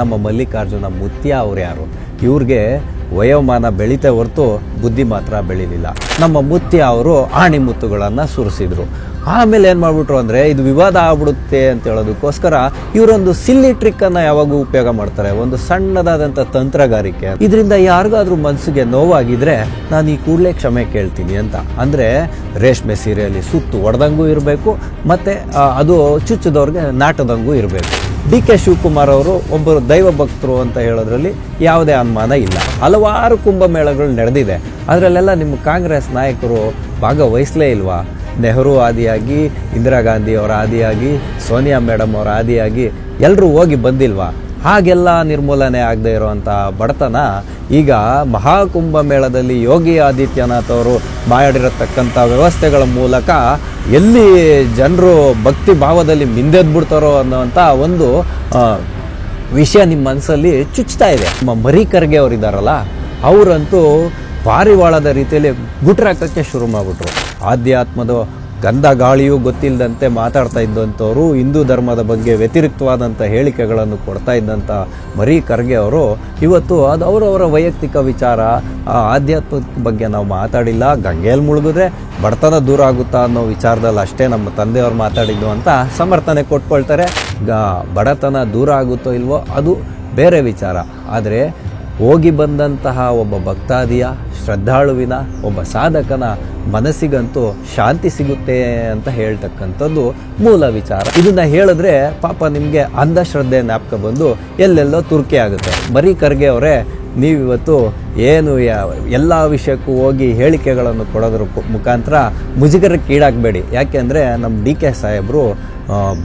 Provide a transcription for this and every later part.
ನಮ್ಮ ಮಲ್ಲಿಕಾರ್ಜುನ ಮುತ್ಯ ಅವ್ರು ಯಾರು? ಇವ್ರಿಗೆ ವಯೋಮಾನ ಬೆಳೀತೆ ಹೊರತು ಬುದ್ಧಿ ಮಾತ್ರ ಬೆಳೀಲಿಲ್ಲ. ನಮ್ಮ ಮುತ್ಯ ಅವರು ಆಣಿಮುತ್ತುಗಳನ್ನು ಸುರಿಸಿದ್ರು. ಆಮೇಲೆ ಏನು ಮಾಡಿಬಿಟ್ರು ಅಂದರೆ ಇದು ವಿವಾದ ಆಗ್ಬಿಡುತ್ತೆ ಅಂತ ಹೇಳೋದಕ್ಕೋಸ್ಕರ ಇವರೊಂದು ಸಿಲ್ಲಿ ಟ್ರಿಕ್ಕನ್ನು ಯಾವಾಗೂ ಉಪಯೋಗ ಮಾಡ್ತಾರೆ, ಒಂದು ಸಣ್ಣದಾದಂಥ ತಂತ್ರಗಾರಿಕೆ. ಇದರಿಂದ ಯಾರಿಗಾದ್ರೂ ಮನಸ್ಸಿಗೆ ನೋವಾಗಿದ್ರೆ ನಾನು ಈ ಕೂಡಲೇ ಕ್ಷಮೆ ಕೇಳ್ತೀನಿ ಅಂತ. ಅಂದರೆ ರೇಷ್ಮೆ ಸೀರೆಯಲ್ಲಿ ಸುತ್ತು ಹೊಡೆದಂಗೂ ಇರಬೇಕು, ಮತ್ತು ಅದು ಚುಚ್ಚಿದವ್ರಿಗೆ ನಾಟದಂಗೂ ಇರಬೇಕು. ಡಿ.ಕೆ. ಶಿವಕುಮಾರ್ ಅವರು ಒಬ್ಬರು ದೈವ ಭಕ್ತರು ಅಂತ ಹೇಳೋದ್ರಲ್ಲಿ ಯಾವುದೇ ಅನುಮಾನ ಇಲ್ಲ. ಹಲವಾರು ಕುಂಭಮೇಳಗಳು ನಡೆದಿದೆ, ಅದರಲ್ಲೆಲ್ಲ ನಿಮ್ಮ ಕಾಂಗ್ರೆಸ್ ನಾಯಕರು ಭಾಗವಹಿಸಲೇ ಇಲ್ವಾ? ನೆಹರು ಆದಿಯಾಗಿ, ಇಂದಿರಾ ಗಾಂಧಿ ಅವರ ಆದಿಯಾಗಿ, ಸೋನಿಯಾ ಮೇಡಮ್ ಅವರ ಆದಿಯಾಗಿ ಎಲ್ಲರೂ ಹೋಗಿ ಬಂದಿಲ್ವಾ? ಹಾಗೆಲ್ಲ ನಿರ್ಮೂಲನೆ ಆಗದೆ ಇರುವಂಥ ಬಡತನ ಈಗ ಮಹಾಕುಂಭ ಮೇಳದಲ್ಲಿ ಯೋಗಿ ಆದಿತ್ಯನಾಥ್ ಅವರು ಮಾಡಿರತಕ್ಕಂಥ ವ್ಯವಸ್ಥೆಗಳ ಮೂಲಕ ಎಲ್ಲಿ ಜನರು ಭಕ್ತಿ ಭಾವದಲ್ಲಿ ಮಿಂದೆದ್ಬಿಡ್ತಾರೋ ಅನ್ನೋವಂಥ ಒಂದು ವಿಷಯ ನಿಮ್ಮ ಮನಸ್ಸಲ್ಲಿ ಚುಚ್ತಾ ಇದೆ. ನಮ್ಮ ಮರಿ ಖರ್ಗೆ ಅವರಿದ್ದಾರಲ್ಲ, ಅವರಂತೂ ಪಾರಿವಾಳದ ರೀತಿಯಲ್ಲಿ ಗುಟ್ರಾಕಕ್ಕೆ ಶುರು ಮಾಡಿಬಿಟ್ರು. ಆಧ್ಯಾತ್ಮದ ಗಂಧ ಗಾಳಿಯೂ ಗೊತ್ತಿಲ್ಲದಂತೆ ಮಾತಾಡ್ತಾ ಇದ್ದಂಥವ್ರು, ಹಿಂದೂ ಧರ್ಮದ ಬಗ್ಗೆ ವ್ಯತಿರಿಕ್ತವಾದಂಥ ಹೇಳಿಕೆಗಳನ್ನು ಕೊಡ್ತಾ ಇದ್ದಂಥ ಮರಿ ಖರ್ಗೆ ಅವರು ಇವತ್ತು ಅದು ಅವರವರ ವೈಯಕ್ತಿಕ ವಿಚಾರ, ಆಧ್ಯಾತ್ಮದ ಬಗ್ಗೆ ನಾವು ಮಾತಾಡಿಲ್ಲ, ಗಂಗೆಯಲ್ಲಿ ಮುಳುಗಿದ್ರೆ ಬಡತನ ದೂರ ಆಗುತ್ತಾ ಅನ್ನೋ ವಿಚಾರದಲ್ಲಿ ಅಷ್ಟೇ ನಮ್ಮ ತಂದೆಯವ್ರು ಮಾತಾಡಿದ್ದು ಅಂತ ಸಮರ್ಥನೆ ಕೊಟ್ಕೊಳ್ತಾರೆ. ಬಡತನ ದೂರ ಆಗುತ್ತೋ ಇಲ್ವೋ ಅದು ಬೇರೆ ವಿಚಾರ. ಆದರೆ ಹೋಗಿ ಬಂದಂತಹ ಒಬ್ಬ ಭಕ್ತಾದಿಯ, ಶ್ರದ್ಧಾಳುವಿನ, ಒಬ್ಬ ಸಾಧಕನ ಮನಸ್ಸಿಗಂತೂ ಶಾಂತಿ ಸಿಗುತ್ತೆ ಅಂತ ಹೇಳ್ತಕ್ಕಂಥದ್ದು ಮೂಲ ವಿಚಾರ. ಇದನ್ನ ಹೇಳಿದ್ರೆ ಪಾಪ ನಿಮಗೆ ಅಂಧಶ್ರದ್ಧೆ ಜ್ಞಾಪಕ ಬಂದು ಎಲ್ಲೆಲ್ಲೋ ತುರ್ಕೆ ಆಗುತ್ತೆ. ಮರಿ ಖರ್ಗೆ ಅವರೇ, ನೀವಿವತ್ತು ಏನು ಎಲ್ಲ ವಿಷಯಕ್ಕೂ ಹೋಗಿ ಹೇಳಿಕೆಗಳನ್ನು ಕೊಡೋದ್ರ ಮುಖಾಂತರ ಮುಜುಗರಕ್ಕೆ ಈಡಾಗಬೇಡಿ. ಯಾಕೆಂದರೆ ನಮ್ಮ ಡಿ.ಕೆ. ಸಾಹೇಬರು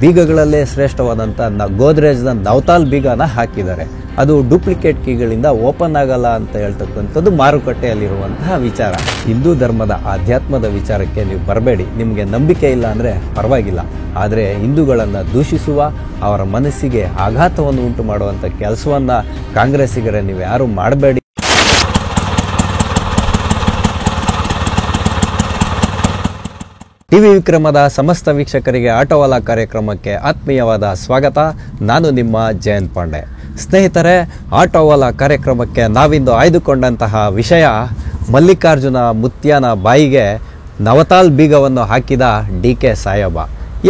ಬೀಗಗಳಲ್ಲೇ ಶ್ರೇಷ್ಠವಾದಂಥ ಗೋದ್ರೇಜ್ನ ನವತಾಲ್ ಬೀಗನ ಹಾಕಿದ್ದಾರೆ. ಅದು ಡೂಪ್ಲಿಕೇಟ್ ಕೀಗಳಿಂದ ಓಪನ್ ಆಗಲ್ಲ ಅಂತ ಹೇಳ್ತಕ್ಕಂಥದ್ದು ಮಾರುಕಟ್ಟೆಯಲ್ಲಿರುವಂತಹ ವಿಚಾರ. ಹಿಂದೂ ಧರ್ಮದ ಆಧ್ಯಾತ್ಮದ ವಿಚಾರಕ್ಕೆ ನೀವು ಬರಬೇಡಿ. ನಿಮಗೆ ನಂಬಿಕೆ ಇಲ್ಲ ಅಂದರೆ ಪರವಾಗಿಲ್ಲ, ಆದರೆ ಹಿಂದೂಗಳನ್ನು ದೂಷಿಸುವ, ಅವರ ಮನಸ್ಸಿಗೆ ಆಘಾತವನ್ನು ಉಂಟು ಮಾಡುವಂಥ ಕೆಲಸವನ್ನು ಕಾಂಗ್ರೆಸ್ಸಿಗರೇ ನೀವು ಯಾರು ಮಾಡಬೇಡಿ. ಟಿವಿ ವಿಕ್ರಮದ ಸಮಸ್ತ ವೀಕ್ಷಕರಿಗೆ ಆಟೋವಾಲ ಕಾರ್ಯಕ್ರಮಕ್ಕೆ ಆತ್ಮೀಯವಾದ ಸ್ವಾಗತ. ನಾನು ನಿಮ್ಮ ಜಯಂತ್ ಪಾಂಡೆ. ಸ್ನೇಹಿತರೆ, ಆಟೋವಾಲ ಕಾರ್ಯಕ್ರಮಕ್ಕೆ ನಾವಿಂದು ಆಯ್ದುಕೊಂಡಂತಹ ವಿಷಯ ಮಲ್ಲಿಕಾರ್ಜುನ ಮುತ್ಯನ ಬಾಯಿಗೆ ನವತಾಲ್ ಬೀಗವನ್ನು ಹಾಕಿದ ಡಿ.ಕೆ. ಸಾಹೇಬ.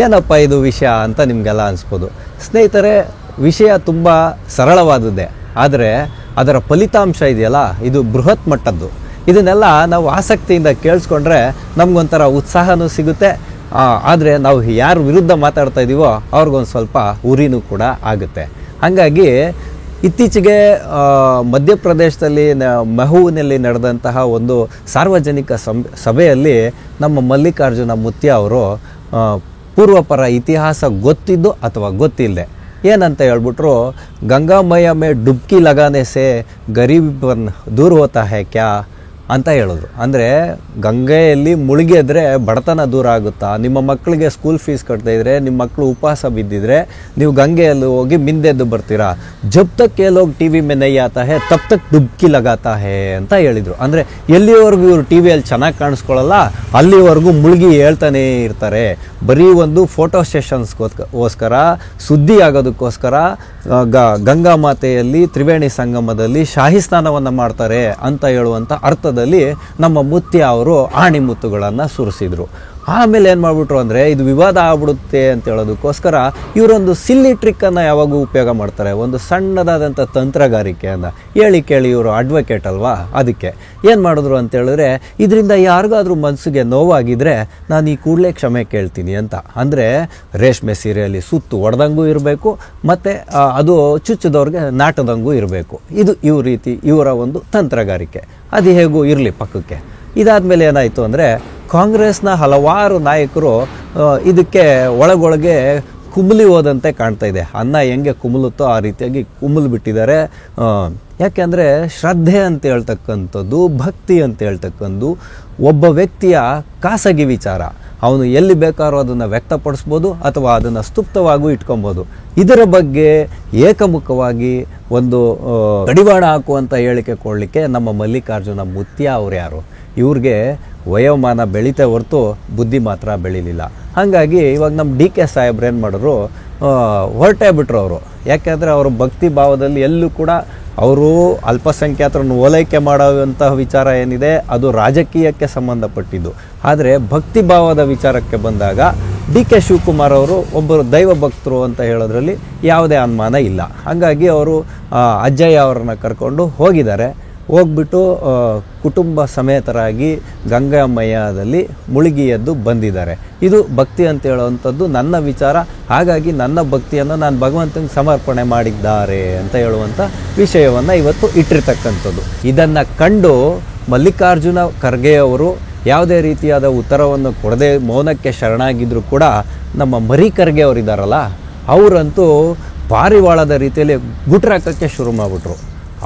ಏನಪ್ಪ ಇದು ವಿಷಯ ಅಂತ ನಿಮಗೆಲ್ಲ ಅನಿಸ್ಬೋದು. ಸ್ನೇಹಿತರೆ, ವಿಷಯ ತುಂಬ ಸರಳವಾದದ್ದೇ, ಆದರೆ ಅದರ ಫಲಿತಾಂಶ ಇದೆಯಲ್ಲ, ಇದು ಬೃಹತ್ ಮಟ್ಟದ್ದು. ಇದನ್ನೆಲ್ಲ ನಾವು ಆಸಕ್ತಿಯಿಂದ ಕೇಳಿಸ್ಕೊಂಡ್ರೆ ನಮಗೊಂಥರ ಉತ್ಸಾಹನೂ ಸಿಗುತ್ತೆ. ಆದರೆ ನಾವು ಯಾರು ವಿರುದ್ಧ ಮಾತಾಡ್ತಾ ಇದ್ದೀವೋ ಅವ್ರಿಗೊಂದು ಸ್ವಲ್ಪ ಉರಿನೂ ಕೂಡ ಆಗುತ್ತೆ. ಹಾಗಾಗಿ ಇತ್ತೀಚೆಗೆ ಮಧ್ಯಪ್ರದೇಶದಲ್ಲಿ ಮೆಹುನಲ್ಲಿ ನಡೆದಂತಹ ಒಂದು ಸಾರ್ವಜನಿಕ ಸಭೆಯಲ್ಲಿ ನಮ್ಮ ಮಲ್ಲಿಕಾರ್ಜುನ ಮುತ್ಯ ಅವರು ಪೂರ್ವಪರ ಇತಿಹಾಸ ಗೊತ್ತಿದ್ದು ಅಥವಾ ಗೊತ್ತಿಲ್ಲದೆ ಏನಂತ ಹೇಳ್ಬಿಟ್ರು, ಗಂಗಾ ಮೈಯ ಮೇ ಡುಬ್ಕಿ ಲಗಾನೆ ಸೆ ಗರೀಬ್ ದೂರ ಹೋತಾ ಹೈ ಕ್ಯಾ ಅಂತ ಹೇಳಿದ್ರು. ಅಂದರೆ ಗಂಗೆಯಲ್ಲಿ ಮುಳುಗಿದ್ರೆ ಬಡತನ ದೂರ ಆಗುತ್ತಾ? ನಿಮ್ಮ ಮಕ್ಕಳಿಗೆ ಸ್ಕೂಲ್ ಫೀಸ್ ಕಟ್ತಾ ಇದ್ರೆ, ನಿಮ್ಮ ಮಕ್ಕಳು ಉಪವಾಸ ಬಿದ್ದಿದ್ರೆ ನೀವು ಗಂಗೆಯಲ್ಲಿ ಹೋಗಿ ಮಿಂದೆದ್ದು ಬರ್ತೀರಾ? ಜಬ್ ತಕ್ ಕೆ ಲೋಗ್ ಟಿ ವಿ ಮೇ ನೈ ಆತಾ ಹೈ ತಬ್ ತಕ್ ಡುಬ್ಕಿ ಲಗಾತಾ ಹೈ ಅಂತ ಹೇಳಿದರು. ಅಂದರೆ ಎಲ್ಲಿವರೆಗೂ ಇವರು ಟಿ ವಿಯಲ್ಲಿ ಚೆನ್ನಾಗಿ ಕಾಣಿಸ್ಕೊಳ್ಳಲ್ಲ ಅಲ್ಲಿವರೆಗೂ ಮುಳುಗಿ ಹೇಳ್ತಾನೇ ಇರ್ತಾರೆ. ಬರೀ ಒಂದು ಫೋಟೋ ಸೆಷನ್ಸ್ಗೋಸ್ಕರ, ಸುದ್ದಿ ಆಗೋದಕ್ಕೋಸ್ಕರ ಗಂಗಾ ಮಾತೆಯಲ್ಲಿ ತ್ರಿವೇಣಿ ಸಂಗಮದಲ್ಲಿ ಶಾಹಿ ಸ್ನಾನವನ್ನು ಮಾಡ್ತಾರೆ ಅಂತ ಹೇಳುವಂಥ ಅರ್ಥದಲ್ಲಿ ನಮ್ಮ ಮುತ್ಯ ಅವರು ಆಣಿಮುತ್ತುಗಳನ್ನು ಸುರಿಸಿದ್ರು. ಆಮೇಲೆ ಏನು ಮಾಡಿಬಿಟ್ರು ಅಂದರೆ ಇದು ವಿವಾದ ಆಗ್ಬಿಡುತ್ತೆ ಅಂತ ಹೇಳೋದಕ್ಕೋಸ್ಕರ ಇವರೊಂದು ಸಿಲ್ಲಿ ಟ್ರಿಕ್ಕನ್ನು ಯಾವಾಗೂ ಉಪಯೋಗ ಮಾಡ್ತಾರೆ, ಒಂದು ಸಣ್ಣದಾದಂಥ ತಂತ್ರಗಾರಿಕೆಯನ್ನು. ಹೇಳಿ ಕೇಳಿ ಇವರು ಅಡ್ವೊಕೇಟ್ ಅಲ್ವಾ, ಅದಕ್ಕೆ ಏನು ಮಾಡಿದ್ರು ಅಂತ ಹೇಳಿದ್ರೆ ಇದರಿಂದ ಯಾರಿಗಾದ್ರೂ ಮನಸ್ಸಿಗೆ ನೋವಾಗಿದ್ರೆ ನಾನು ಈ ಕೂಡಲೇ ಕ್ಷಮೆ ಕೇಳ್ತೀನಿ ಅಂತ. ಅಂದರೆ ರೇಷ್ಮೆ ಸೀರೆಯಲ್ಲಿ ಸುತ್ತು ಹೊಡೆದಂಗೂ ಇರಬೇಕು, ಮತ್ತು ಅದು ಚುಚ್ಚಿದವ್ರಿಗೆ ನಾಟದಂಗೂ ಇರಬೇಕು. ಇದು ಇವರ ಒಂದು ತಂತ್ರಗಾರಿಕೆ. ಅದು ಹೇಗೂ ಇರಲಿ ಪಕ್ಕಕ್ಕೆ. ಇದಾದಮೇಲೆ ಏನಾಯಿತು ಅಂದರೆ ಕಾಂಗ್ರೆಸ್ನ ಹಲವಾರು ನಾಯಕರು ಇದಕ್ಕೆ ಒಳಗೊಳಗೆ ಕುಮಲಿ ಹೋದಂತೆ ಕಾಣ್ತಾ ಇದೆ. ಅನ್ನ ಹೆಂಗೆ ಕುಮಲುತ್ತೋ ಆ ರೀತಿಯಾಗಿ ಕುಮಲು ಬಿಟ್ಟಿದ್ದಾರೆ. ಯಾಕೆಂದರೆ ಶ್ರದ್ಧೆ ಅಂತ ಹೇಳ್ತಕ್ಕಂಥದ್ದು, ಭಕ್ತಿ ಅಂತ ಹೇಳ್ತಕ್ಕಂಥದ್ದು ಒಬ್ಬ ವ್ಯಕ್ತಿಯ ಖಾಸಗಿ ವಿಚಾರ. ಅವನು ಎಲ್ಲಿ ಬೇಕಾದ್ರೂ ಅದನ್ನು ವ್ಯಕ್ತಪಡಿಸ್ಬೋದು ಅಥವಾ ಅದನ್ನು ಸ್ತುಪ್ತವಾಗೂ ಇಟ್ಕೊಬೋದು. ಇದರ ಬಗ್ಗೆ ಏಕಮುಖವಾಗಿ ಒಂದು ಕಡಿವಾಣ ಹಾಕುವಂಥ ಹೇಳಿಕೆ ಕೊಡಲಿಕ್ಕೆ ನಮ್ಮ ಮಲ್ಲಿಕಾರ್ಜುನ ಮುತ್ಯ ಅವ್ರು ಯಾರು? ಇವ್ರಿಗೆ ವಯೋಮಾನ ಬೆಳೀತೆ ಹೊರತು ಬುದ್ಧಿ ಮಾತ್ರ ಬೆಳೀಲಿಲ್ಲ. ಹಾಗಾಗಿ ಇವಾಗ ನಮ್ಮ ಡಿ.ಕೆ. ಸಾಹೇಬ್ರು ಏನು ಮಾಡಿದ್ರು, ಹೊರಟೇ ಬಿಟ್ರು ಅವರು. ಯಾಕೆಂದರೆ ಅವರು ಭಕ್ತಿ ಭಾವದಲ್ಲಿ ಎಲ್ಲೂ ಕೂಡ ಅವರು ಅಲ್ಪಸಂಖ್ಯಾತರನ್ನು ಓಲೈಕೆ ಮಾಡುವಂತಹ ವಿಚಾರ ಏನಿದೆ ಅದು ರಾಜಕೀಯಕ್ಕೆ ಸಂಬಂಧಪಟ್ಟಿದ್ದು. ಆದರೆ ಭಕ್ತಿ ಭಾವದ ವಿಚಾರಕ್ಕೆ ಬಂದಾಗ ಡಿ.ಕೆ. ಶಿವಕುಮಾರ್ ಅವರು ಒಬ್ಬರು ದೈವ ಭಕ್ತರು ಅಂತ ಹೇಳೋದ್ರಲ್ಲಿ ಯಾವುದೇ ಅನುಮಾನ ಇಲ್ಲ. ಹಾಗಾಗಿ ಅವರು ಅಜ್ಜಯ್ಯ ಅವರನ್ನು ಕರ್ಕೊಂಡು ಹೋಗಿದ್ದಾರೆ. ಹೋಗ್ಬಿಟ್ಟು ಕುಟುಂಬ ಸಮೇತರಾಗಿ ಗಂಗಾಮಯ್ಯದಲ್ಲಿ ಮುಳುಗಿ ಎದ್ದು ಬಂದಿದ್ದಾರೆ. ಇದು ಭಕ್ತಿ ಅಂತ ಹೇಳುವಂಥದ್ದು ನನ್ನ ವಿಚಾರ. ಹಾಗಾಗಿ ನನ್ನ ಭಕ್ತಿಯನ್ನು ನಾನು ಭಗವಂತನಿಗೆ ಸಮರ್ಪಣೆ ಮಾಡಿದ್ದಾರೆ ಅಂತ ಹೇಳುವಂಥ ವಿಷಯವನ್ನು ಇವತ್ತು ಇಟ್ಟಿರ್ತಕ್ಕಂಥದ್ದು. ಇದನ್ನು ಕಂಡು ಮಲ್ಲಿಕಾರ್ಜುನ ಖರ್ಗೆ ಅವರು ಯಾವುದೇ ರೀತಿಯಾದ ಉತ್ತರವನ್ನು ಕೊಡದೆ ಮೌನಕ್ಕೆ ಶರಣಾಗಿದ್ದರೂ ಕೂಡ ನಮ್ಮ ಮರಿ ಖರ್ಗೆ ಅವರಿದ್ದಾರಲ್ಲ, ಅವರಂತೂ ಪಾರಿವಾಳದ ರೀತಿಯಲ್ಲಿ ಗುಟ್ರಾಕಕ್ಕೆ ಶುರು ಮಾಡಿಬಿಟ್ರು.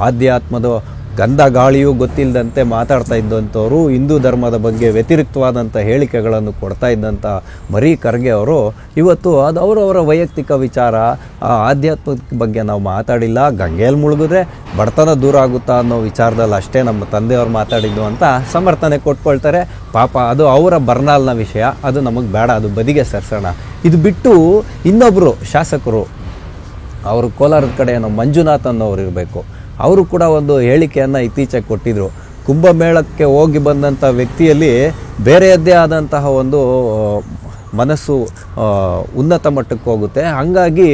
ಆಧ್ಯಾತ್ಮದ ಗಂಧ ಗಾಳಿಯೂ ಗೊತ್ತಿಲ್ಲದಂತೆ ಮಾತಾಡ್ತಾ ಇದ್ದಂಥವರು, ಹಿಂದೂ ಧರ್ಮದ ಬಗ್ಗೆ ವ್ಯತಿರಿಕ್ತವಾದಂಥ ಹೇಳಿಕೆಗಳನ್ನು ಕೊಡ್ತಾ ಇದ್ದಂಥ ಮರಿ ಖರ್ಗೆ ಅವರು ಇವತ್ತು ಅದು ಅವರವರ ವೈಯಕ್ತಿಕ ವಿಚಾರ, ಆಧ್ಯಾತ್ಮದ ಬಗ್ಗೆ ನಾವು ಮಾತಾಡಿಲ್ಲ, ಗಂಗೆಯಲ್ಲಿ ಮುಳುಗಿದ್ರೆ ಬಡತನ ದೂರ ಆಗುತ್ತಾ ಅನ್ನೋ ವಿಚಾರದಲ್ಲಿ ಅಷ್ಟೇ ನಮ್ಮ ತಂದೆಯವರು ಮಾತಾಡಿದ್ದು ಅಂತ ಸಮರ್ಥನೆ ಕೊಟ್ಕೊಳ್ತಾರೆ. ಪಾಪ ಅದು ಅವರ ಬರ್ನಾಲ್ನ ವಿಷಯ, ಅದು ನಮಗೆ ಬೇಡ, ಅದು ಬದಿಗೆ ಸರ್ಸೋಣ. ಇದು ಬಿಟ್ಟು ಇನ್ನೊಬ್ಬರು ಶಾಸಕರು, ಅವರು ಕೋಲಾರದ ಕಡೆ ಏನೋ ಮಂಜುನಾಥ್ ಅನ್ನೋರು ಇರಬೇಕು, ಅವರು ಕೂಡ ಒಂದು ಹೇಳಿಕೆಯನ್ನು ಇತ್ತೀಚೆಗೆ ಕೊಟ್ಟಿದ್ದರು. ಕುಂಭಮೇಳಕ್ಕೆ ಹೋಗಿ ಬಂದಂಥ ವ್ಯಕ್ತಿಯಲ್ಲಿ ಬೇರೆಯದ್ದೇ ಆದಂತಹ ಒಂದು ಮನಸ್ಸು ಉನ್ನತ ಮಟ್ಟಕ್ಕೆ ಹೋಗುತ್ತೆ. ಹಾಗಾಗಿ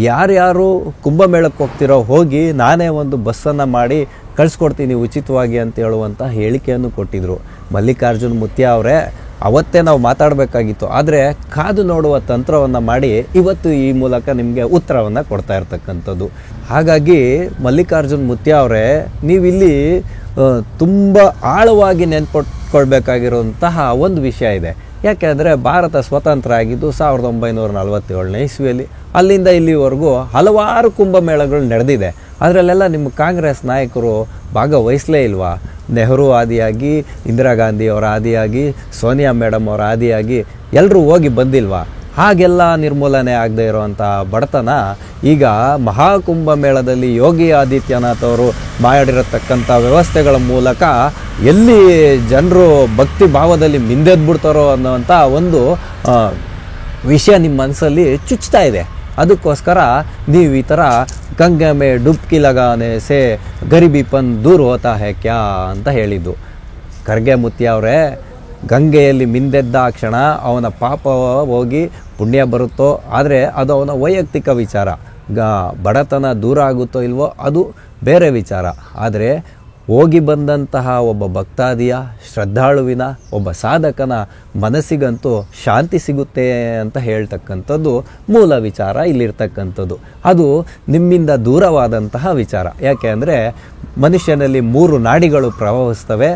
ಯಾರ್ಯಾರು ಕುಂಭಮೇಳಕ್ಕೆ ಹೋಗ್ತಿರೋ ಹೋಗಿ ನಾನೇ ಒಂದು ಬಸ್ಸನ್ನು ಮಾಡಿ ಕಳಿಸ್ಕೊಡ್ತೀನಿ ಉಚಿತವಾಗಿ ಅಂತ ಹೇಳುವಂಥ ಹೇಳಿಕೆಯನ್ನು ಕೊಟ್ಟಿದ್ದರು. ಮಲ್ಲಿಕಾರ್ಜುನ್ ಮುತ್ಯ ಅವರೇ, ಅವತ್ತೇ ನಾವು ಮಾತಾಡಬೇಕಾಗಿತ್ತು, ಆದರೆ ಕಾದು ನೋಡುವ ತಂತ್ರವನ್ನು ಮಾಡಿ ಇವತ್ತು ಈ ಮೂಲಕ ನಿಮಗೆ ಉತ್ತರವನ್ನು ಕೊಡ್ತಾ ಇರ್ತಕ್ಕಂಥದ್ದು. ಹಾಗಾಗಿ ಮಲ್ಲಿಕಾರ್ಜುನ್ ಮುತ್ಯ ಅವರೇ, ನೀವಿಲ್ಲಿ ತುಂಬ ಆಳವಾಗಿ ನೆನ್ಪಿಟ್ಕೊಳ್ಬೇಕಾಗಿರುವಂತಹ ಒಂದು ವಿಷಯ ಇದೆ. ಯಾಕೆಂದರೆ ಭಾರತ ಸ್ವತಂತ್ರ ಆಗಿದ್ದು 1947ನೇ ಇಸ್ವಿಯಲ್ಲಿ. ಅಲ್ಲಿಂದ ಇಲ್ಲಿವರೆಗೂ ಹಲವಾರು ಕುಂಭಮೇಳಗಳು ನಡೆದಿದೆ. ಅದರಲ್ಲೆಲ್ಲ ನಿಮ್ಮ ಕಾಂಗ್ರೆಸ್ ನಾಯಕರು ಭಾಗವಹಿಸಲೇ ಇಲ್ವಾ? ನೆಹರು ಆದಿಯಾಗಿ, ಇಂದಿರಾ ಗಾಂಧಿಯವರ ಆದಿಯಾಗಿ, ಸೋನಿಯಾ ಮೇಡಮ್ ಅವರ ಆದಿಯಾಗಿ ಎಲ್ಲರೂ ಹೋಗಿ ಬಂದಿಲ್ವಾ? ಹಾಗೆಲ್ಲ ನಿರ್ಮೂಲನೆ ಆಗದೆ ಇರುವಂಥ ಬಡತನ ಈಗ ಮಹಾಕುಂಭಮೇಳದಲ್ಲಿ ಯೋಗಿ ಆದಿತ್ಯನಾಥ್ ಅವರು ಮಾಡಿರತಕ್ಕಂಥ ವ್ಯವಸ್ಥೆಗಳ ಮೂಲಕ ಎಲ್ಲಿ ಜನರು ಭಕ್ತಿ ಭಾವದಲ್ಲಿ ಮಿಂದೆದ್ಬಿಡ್ತಾರೋ ಅನ್ನೋವಂಥ ಒಂದು ವಿಷಯ ನಿಮ್ಮ ಮನಸ್ಸಲ್ಲಿ ಚುಚ್ತಾ ಇದೆ. ಅದಕ್ಕೋಸ್ಕರ ನೀವು ಈ ಥರ ಗಂಗೆ ಮೇ ಡುಬ್ಕಿ ಲಗಾನೆ ಸೇ ಗರಿಬಿಪನ್ ದೂರ್ ಹೋತಾ ಹೇ ಕ್ಯಾ ಅಂತ ಹೇಳಿದ್ದು. ಖರ್ಗೆ ಮುತ್ಯ ಅವರೇ, ಗಂಗೆಯಲ್ಲಿ ಮಿಂದೆದ್ದ ಕ್ಷಣ ಅವನ ಪಾಪ ಹೋಗಿ ಪುಣ್ಯ ಬರುತ್ತೋ, ಆದರೆ ಅದು ಅವನ ವೈಯಕ್ತಿಕ ವಿಚಾರ. ಬಡತನ ದೂರ ಆಗುತ್ತೋ ಇಲ್ವೋ ಅದು ಬೇರೆ ವಿಚಾರ. ಆದರೆ ಹೋಗಿ ಬಂದಂತಹ ಒಬ್ಬ ಭಕ್ತಾದಿಯ, ಶ್ರದ್ಧಾಳುವಿನ, ಒಬ್ಬ ಸಾಧಕನ ಮನಸ್ಸಿಗಂತೂ ಶಾಂತಿ ಸಿಗುತ್ತೆ ಅಂತ ಹೇಳ್ತಕ್ಕಂಥದ್ದು ಮೂಲ ವಿಚಾರ ಇಲ್ಲಿರ್ತಕ್ಕಂಥದ್ದು. ಅದು ನಿಮ್ಮಿಂದ ದೂರವಾದಂತಹ ವಿಚಾರ. ಯಾಕೆ ಅಂದರೆ ಮನುಷ್ಯನಲ್ಲಿ 3 ನಾಡಿಗಳು ಪ್ರವಹಿಸ್ತವೆ.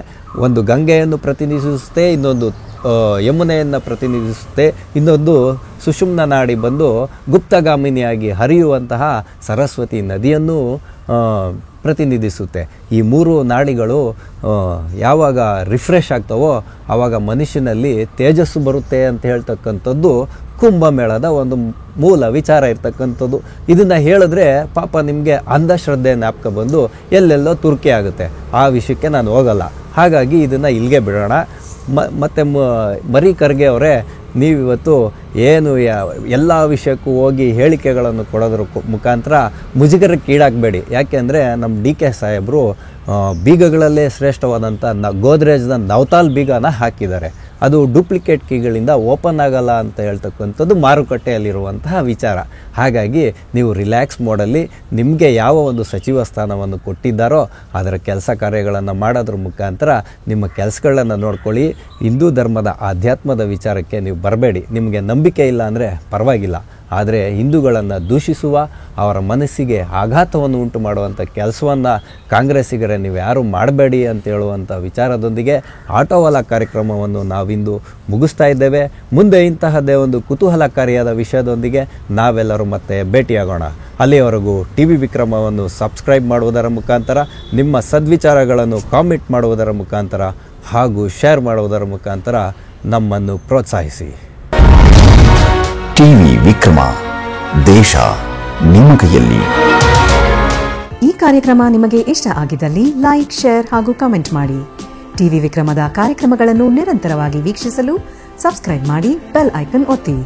ಒಂದು ಗಂಗೆಯನ್ನು ಪ್ರತಿನಿಧಿಸುತ್ತೆ, ಇನ್ನೊಂದು ಯಮುನೆಯನ್ನು ಪ್ರತಿನಿಧಿಸುತ್ತೆ, ಇನ್ನೊಂದು ಸುಷುಮ್ನ ನಾಡಿ ಬಂದು ಗುಪ್ತಗಾಮಿನಿಯಾಗಿ ಹರಿಯುವಂತಹ ಸರಸ್ವತಿ ನದಿಯನ್ನು ಪ್ರತಿನಿಧಿಸುತ್ತೆ. ಈ 3 ನಾಡಿಗಳು ಯಾವಾಗ ರಿಫ್ರೆಶ್ ಆಗ್ತವೋ ಆವಾಗ ಮನುಷ್ಯನಲ್ಲಿ ತೇಜಸ್ಸು ಬರುತ್ತೆ ಅಂತ ಹೇಳ್ತಕ್ಕಂಥದ್ದು ಕುಂಭಮೇಳದ ಒಂದು ಮೂಲ ವಿಚಾರ ಇರ್ತಕ್ಕಂಥದ್ದು. ಇದನ್ನು ಹೇಳಿದ್ರೆ ಪಾಪ ನಿಮಗೆ ಅಂಧಶ್ರದ್ಧೆ ಜ್ಞಾಪಕ ಬಂದು ಎಲ್ಲೆಲ್ಲೋ ತುರ್ಕಿ ಆಗುತ್ತೆ. ಆ ವಿಷಯಕ್ಕೆ ನಾನು ಹೋಗಲ್ಲ. ಹಾಗಾಗಿ ಇದನ್ನು ಇಲ್ಲಿಗೆ ಬಿಡೋಣ. ಮತ್ತು ಮರಿ ಖರ್ಗೆ ಅವರೇ, ನೀವಿವತ್ತು ಏನು ಎಲ್ಲ ವಿಷಯಕ್ಕೂ ಹೋಗಿ ಹೇಳಿಕೆಗಳನ್ನು ಕೊಡೋದ್ರ ಮುಖಾಂತರ ಮುಜುಗರಕ್ಕೆ ಈಡಾಗಬೇಡಿ. ಯಾಕೆಂದರೆ ನಮ್ಮ ಡಿ.ಕೆ. ಸಾಹೇಬರು ಬೀಗಗಳಲ್ಲೇ ಶ್ರೇಷ್ಠವಾದಂಥ ಗೋದ್ರೇಜ್ನ ನವತಾಲ್ ಬೀಗನ ಹಾಕಿದ್ದಾರೆ. ಅದು ಡೂಪ್ಲಿಕೇಟ್ ಕೀಗಳಿಂದ ಓಪನ್ ಆಗಲ್ಲ ಅಂತ ಹೇಳ್ತಕ್ಕಂಥದ್ದು ಮಾರುಕಟ್ಟೆಯಲ್ಲಿರುವಂತಹ ವಿಚಾರ. ಹಾಗಾಗಿ ನೀವು ರಿಲ್ಯಾಕ್ಸ್ ಮೋಡಲ್ಲಿ ನಿಮಗೆ ಯಾವ ಒಂದು ಸಚಿವ ಸ್ಥಾನವನ್ನು ಕೊಟ್ಟಿದ್ದಾರೋ ಅದರ ಕೆಲಸ ಕಾರ್ಯಗಳನ್ನು ಮಾಡೋದ್ರ ಮುಖಾಂತರ ನಿಮ್ಮ ಕೆಲಸಗಳನ್ನು ನೋಡ್ಕೊಳ್ಳಿ. ಹಿಂದೂ ಧರ್ಮದ ಆಧ್ಯಾತ್ಮದ ವಿಚಾರಕ್ಕೆ ನೀವು ಬರಬೇಡಿ. ನಿಮಗೆ ನಂಬಿಕೆ ಇಲ್ಲ ಅಂದರೆ ಪರವಾಗಿಲ್ಲ, ಆದರೆ ಹಿಂದೂಗಳನ್ನು ದೂಷಿಸುವ, ಅವರ ಮನಸ್ಸಿಗೆ ಆಘಾತವನ್ನು ಉಂಟು ಮಾಡುವಂಥ ಕೆಲಸವನ್ನು ಕಾಂಗ್ರೆಸ್ಸಿಗರೇ ನೀವು ಯಾರೂ ಮಾಡಬೇಡಿ ಅಂತ ಹೇಳುವಂಥ ವಿಚಾರದೊಂದಿಗೆ ಆಟೋವಾಲ ಕಾರ್ಯಕ್ರಮವನ್ನು ನಾವಿಂದು ಮುಗಿಸ್ತಾ ಇದ್ದೇವೆ. ಮುಂದೆ ಇಂತಹದ್ದೇ ಒಂದು ಕುತೂಹಲಕಾರಿಯಾದ ವಿಷಯದೊಂದಿಗೆ ನಾವೆಲ್ಲರೂ ಮತ್ತೆ ಭೇಟಿಯಾಗೋಣ. ಅಲ್ಲಿಯವರೆಗೂ ಟಿವಿ ವಿಕ್ರಮವನ್ನು ಸಬ್ಸ್ಕ್ರೈಬ್ ಮಾಡುವುದರ ಮುಖಾಂತರ, ನಿಮ್ಮ ಸದ್ವಿಚಾರಗಳನ್ನು ಕಾಮೆಂಟ್ ಮಾಡುವುದರ ಮುಖಾಂತರ ಹಾಗೂ ಶೇರ್ ಮಾಡುವುದರ ಮುಖಾಂತರ ನಮ್ಮನ್ನು ಪ್ರೋತ್ಸಾಹಿಸಿ. ಟಿವಿ ವಿಕ್ರಮ, ದೇಶ ನಿಮ್ಮ ಕೈಯಲ್ಲಿ. ಈ ಕಾರ್ಯಕ್ರಮ ನಿಮಗೆ ಇಷ್ಟ ಆಗಿದ್ದಲ್ಲಿ ಲೈಕ್, ಶೇರ್ ಹಾಗೂ ಕಮೆಂಟ್ ಮಾಡಿ. ಟಿವಿ ವಿಕ್ರಮದ ಕಾರ್ಯಕ್ರಮಗಳನ್ನು ನಿರಂತರವಾಗಿ ವೀಕ್ಷಿಸಲು ಸಬ್ಸ್ಕ್ರೈಬ್ ಮಾಡಿ, ಬೆಲ್ ಐಕನ್ ಒತ್ತಿ.